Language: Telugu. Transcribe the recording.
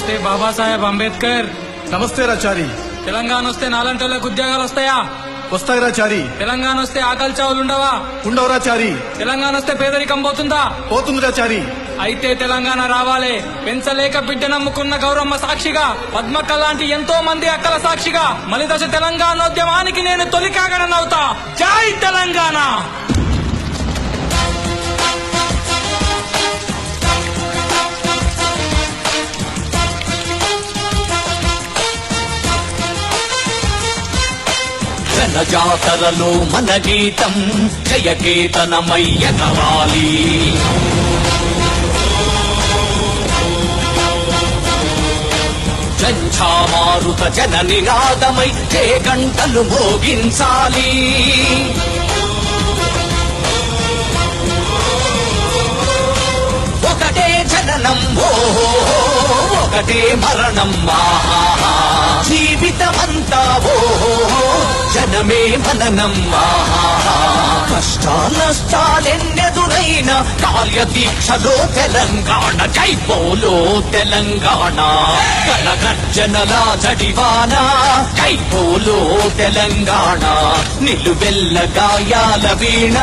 నమస్తే బాబాసాహెబ్ అంబేద్కర్. నమస్తే రాచారి. తెలంగాణ వస్తే నాలంటోళ్ళకి ఉద్యోగాలు వస్తాయా? వస్తాయి రాచారి. తెలంగాణ వస్తే ఆకలి చావులు ఉండవా? ఉండవు రాచారి. తెలంగాణ వస్తే పేదరికం పోతుందా? పోతుంది రాచారి. అయితే తెలంగాణ రావాలే. పెంచలేక బిడ్డ నమ్ముకున్న గౌరమ్మ సాక్షిగా, పద్మక్క లాంటి ఎంతో మంది అక్కల సాక్షిగా మలిదశ తెలంగాణోద్యమానికి నేను తొలి కాగడనవుతా. జై తెలంగాణ. జాతరలో మన గీతం జయకేతనమయ్యగవాలి. జంఝామారుత జన నినాదమై జయ గంటలు మోగించాలి. ఒకటే జననం ఒకటే మరణం జీవితమంతా జనమే మననం. కష్టాలెన్నెదురైన కార్యదీక్షలో తెలంగాణ జై బోలో తెలంగాణ. గణగర్జనలా జడివాన జై బోలో తెలంగాణ. నిలువెల్ల గాయాల వీణ